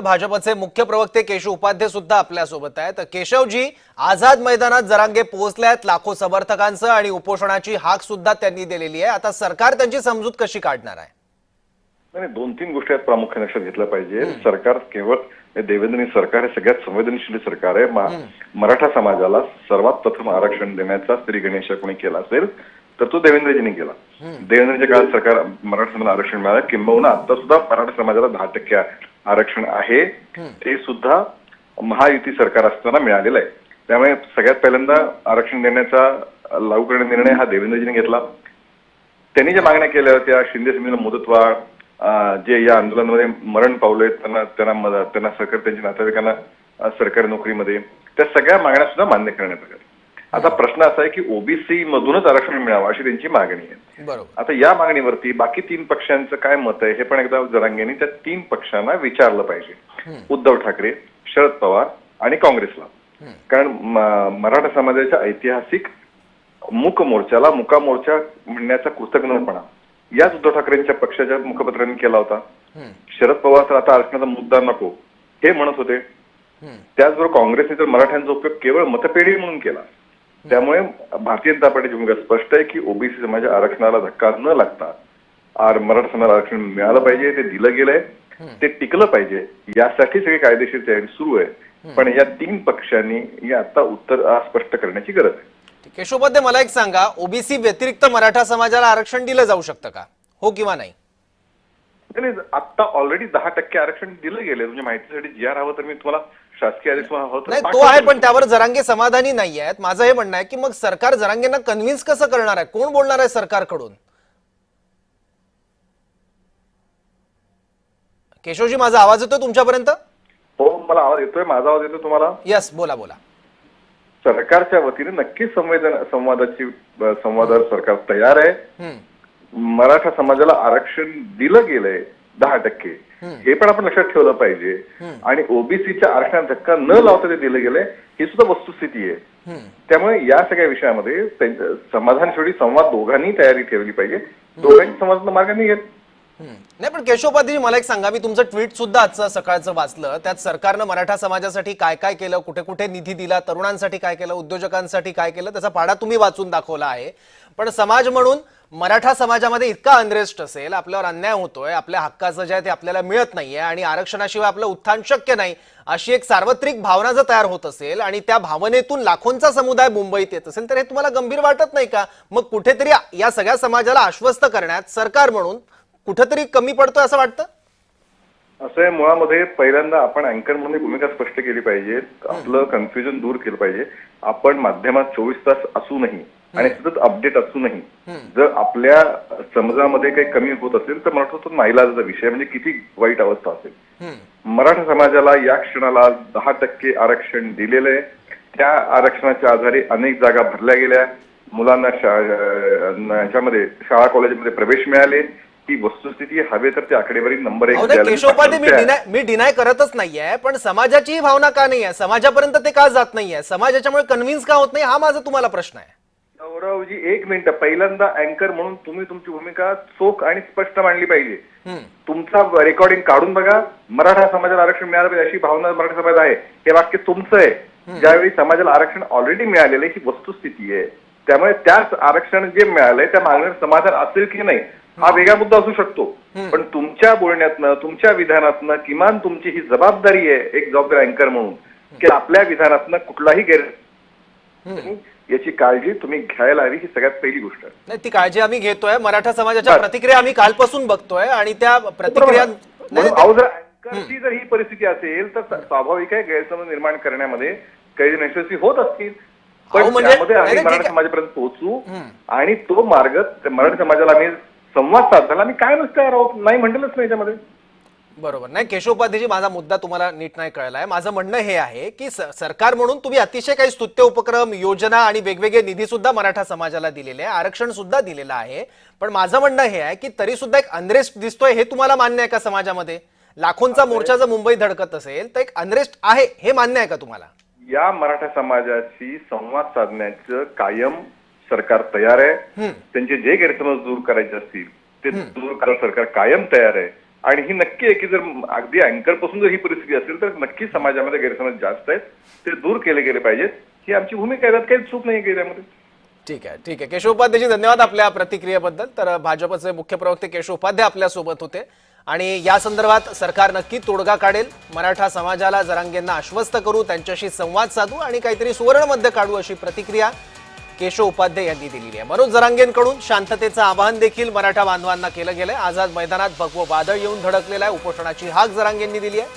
भाजपचे मुख्य प्रवक्ते केशव उपाध्ये सुद्धा आपल्या सोबत आहेत। केशवजी, आझाद मैदानात जरांगे पोहोचल्यात, लाखो समर्थकांचं आणि उपोषणाची हाक सुद्धा त्यांनी दिलेली आहे। आता सरकार त्यांची समजूत कशी काढणार आहे? नाही, दोन तीन गोष्टी आहेत प्रामुख्याने लक्षात घेतल्या पाहिजे। सरकार केवळ देवेंद्र सरकार हे सगळ्यात संवेदनशील सरकार आहे। मराठा समाजाला सर्वात प्रथम आरक्षण देण्याचा श्री गणेश कोणी केला असेल तर तो देवेंद्रजींनी केला। देवेंद्रच्या काळात सरकार मराठा समाजाला आरक्षण मिळालं, किंबहुना आता सुद्धा मराठा समाजाला 10% आरक्षण आहे, ते सुद्धा महायुती सरकार असताना मिळालेलं आहे। त्यामुळे सगळ्यात पहिल्यांदा आरक्षण देण्याचा लागू करण्याचा निर्णय हा देवेंद्रजींनी घेतला। त्यांनी ज्या मागण्या केल्या होत्या, शिंदे समितीला मुदतवाढ, जे या आंदोलनामध्ये मरण पावले त्यांना सरकार त्यांच्या नातेवाईकांना सरकारी नोकरीमध्ये, त्या सगळ्या मागण्या सुद्धा मान्य करण्यात आल्या। आता प्रश्न असा आहे की ओबीसी मधूनच आरक्षण मिळावं अशी त्यांची मागणी आहे। आता या मागणीवरती बाकी तीन पक्षांचं काय मत आहे हे पण एकदा जरांगेंनी त्या तीन पक्षांना विचारलं पाहिजे, उद्धव ठाकरे, शरद पवार आणि काँग्रेसला। कारण मराठा समाजाच्या ऐतिहासिक मूक मोर्चाला मुका मोर्चा म्हणण्याचा कृतज्ञपणा याच उद्धव ठाकरेंच्या पक्षाच्या मुखपत्रांनी केला होता। शरद पवार तर आता आरक्षणाचा मुद्दा नको हे म्हणत होते। त्याचबरोबर काँग्रेसने तर मराठ्यांचा उपयोग केवळ मतपेढी म्हणून केला। त्यामुळे भारतीय जनता पार्टीची भूमिका स्पष्ट आहे की ओबीसी समाजाच्या आरक्षणाला धक्का न लागता मराठा समाजाला आरक्षण मिळालं पाहिजे, ते दिलं गेलंय, ते टिकलं पाहिजे, यासाठी सगळी कायदेशीर तयारी सुरू आहे। पण या तीन पक्षांनी आता उत्तर स्पष्ट करण्याची गरज आहे। केशव उपाध्ये, मला एक सांगा, ओबीसी व्यतिरिक्त मराठा समाजाला आरक्षण दिलं जाऊ शकतं का, हो किंवा नाही? आता ऑलरेडी 10% आरक्षण दिलं गेलं। म्हणजे माहितीसाठी जी आर हवं तर मी तुम्हाला शासकीय आदेश नाही, तो आहे, पण त्यावर जरांगे समाधानी नाही आहेत। माझं हे म्हणणं आहे की मग सरकार जरांगेंना कन्व्हिन्स कसं करणार आहे, कोण बोलणार आहे सरकारकडून? केशवजी, माझा आवाज येतोय तुमच्यापर्यंत? हो, मला आवाज येतोय। माझा आवाज येतोय तुम्हाला? यस, बोला बोला। सरकारच्या वतीने नक्कीच संवादावर सरकार तयार आहे। मराठा समाजाला आरक्षण दिलं गेलंय 10%, हे पण आपण लक्षात ठेवलं पाहिजे। आणि ओबीसीच्या आरक्षणात धक्का न लावता ते दिलं गेलंय ही सुद्धा वस्तुस्थिती आहे। त्यामुळे या सगळ्या विषयामध्ये समाधान शेवटी संवाद दोघांनी तयारी ठेवली पाहिजे, दोघांनी समाजाचा मार्ग निघेल। नाही, पण केशव उपाध्ये, मला एक सांगा, मी तुमचं ट्विट सुद्धा आजचं सकाळचं वाचलं, त्यात सरकारनं मराठा समाजासाठी काय काय केलं, कुठे कुठे निधी दिला, तरुणांसाठी काय केलं, उद्योजकांसाठी काय केलं, त्याचा पाढा तुम्ही वाचून दाखवला आहे। पण समाज म्हणून मराठा समाजामध्ये इतका अनरेस्ट असेल, आपल्यावर अन्याय होतोय, आपल्या हक्काचं जे आहे ते आपल्याला मिळत नाहीये आणि आरक्षणाशिवाय आपलं उत्थान शक्य नाही, अशी एक सार्वत्रिक भावना जर तयार होत असेल आणि त्या भावनेतून लाखोंचा समुदाय मुंबईत येत असेल, तर हे तुम्हाला गंभीर वाटत नाही का? मग कुठेतरी या सगळ्या समाजाला आश्वस्त करण्यात सरकार म्हणून कुठेतरी कमी पडतोय असं वाटतं? असं आहे, मुळामध्ये पहिल्यांदा आपण अँकर म्हणून भूमिका स्पष्ट केली पाहिजे, आपलं कन्फ्युजन दूर केलं पाहिजे। आपण माध्यमात 24 तास असूनही आणि सतत अपडेट असूनही जर आपल्या समजामध्ये काही कमी होत असेल तर मला वाटतं नाईलाजाचा विषय, म्हणजे किती वाईट अवस्था असेल। मराठा समाजाला या क्षणाला 10% आरक्षण दिलेलं आहे। त्या आरक्षणाच्या आधारे अनेक जागा भरल्या गेल्या, मुलांना ह्याच्यामध्ये शाळा कॉलेजमध्ये प्रवेश मिळाले। ती वस्तुस्थिती हवे तर ती आकडेवारी नंबर 1। केशव उपाध्ये, मी डिनाय करतच नाहीये, पण समाजाची भावना का नाही आहे, समाजापर्यंत ते का जात नाहीये, समाजाच्यामुळे कन्व्हिन्स का होत नाही, हा माझा तुम्हाला प्रश्न आहे। गौरवजी, एक मिनिट, पहिल्यांदा अँकर म्हणून तुम्ही तुमची भूमिका चोख आणि स्पष्ट मांडली पाहिजे। तुमचा रेकॉर्डिंग काढून बघा, मराठा समाजाला आरक्षण मिळालं पाहिजे अशी भावना मराठा समाज आहे, हे वाक्य तुमचं आहे। ज्यावेळी समाजाला आरक्षण ऑलरेडी मिळालेलं आहे ही वस्तुस्थिती आहे। त्यामुळे त्याच आरक्षण जे मिळालंय त्या मागण्यावर समाधान असेल की नाही हा वेगळा मुद्दा असू शकतो, पण तुमच्या बोलण्यातनं, तुमच्या विधानातनं किमान तुमची ही जबाबदारी आहे एक जबाबदार अँकर म्हणून की आपल्या विधानातनं कुठलाही याची काळजी तुम्ही घ्यायला हवी, ही सगळ्यात पहिली गोष्ट आहे। नाही, ती काळजी आम्ही घेतोय। मराठा समाजाच्या प्रतिक्रिया आम्ही कालपासून बघतोय आणि त्या प्रतिक्रिया जर अँकरची जर ही परिस्थिती असेल तर स्वाभाविक आहे गैरसमज निर्माण करण्यामध्ये काही जण यशस्वी होत असतील, पण त्यामध्ये आम्ही मराठा समाजापर्यंत पोहोचू आणि तो मार्ग मराठा समाजाला आम्ही संवाद साधला, आम्ही काय नसतं नाही म्हणलेलंच नाही त्यामध्ये। बरोबर। नाही केशव उपाध्येजी, माझा मुद्दा तुम्हाला नीट नाही कळलाय। माझं म्हणणं हे आहे की सरकार म्हणून तुम्ही अतिशय काही स्तुत्य उपक्रम, योजना आणि वेगवेगळे निधी सुद्धा मराठा समाजाला दिलेले आहे, आरक्षण सुद्धा दिलेलं आहे, पण माझं म्हणणं हे आहे की तरी सुद्धा एक अनरेस्ट दिसतोय, हे तुम्हाला मान्य आहे का? समाजामध्ये लाखोंचा मोर्चा जर मुंबई धडकत असेल तर एक अनरेस्ट आहे, हे मान्य आहे का तुम्हाला? या मराठा समाजाशी संवाद साधण्याचं कायम सरकार तयार आहे। त्यांचे जे गैरसमज दूर करायचे असतील ते दूर करायला सरकार कायम तयार आहे। आणि ही नक्की आहे की जर अगदी अँकर पासून जर ही परिस्थिती असेल तर नक्की समाजामध्ये गैरसमज जास्त आहेत, ते दूर केले गेले पाहिजेत. ही आमची भूमिका आहे, त्यात काही चूक नाही केली त्यामध्ये. ठीक आहे. केशव उपाध्यायजी धन्यवाद आपल्या प्रतिक्रियेबद्दल. तर भाजपचे मुख्य प्रवक्ते केशव उपाध्याय आपल्या सोबत होते आणि या संदर्भात सरकार नक्की तोडगा काढेल. मराठा समाजाला, जरांगेंना आश्वस्त करू, त्यांच्याशी संवाद साधू आणि काहीतरी सुवर्ण मध्य काढू अशी प्रतिक्रिया केशव उपाध्याय यांनी दिलेली आहे. मनोज जरांगेंकडून शांततेचं आवाहन देखील मराठा बांधवांना केलं गेलंय. आझाद मैदानात भगवं वादळ येऊन धडकलेलं आहे. उपोषणाची हाक जरांगेंनी दिली आहे.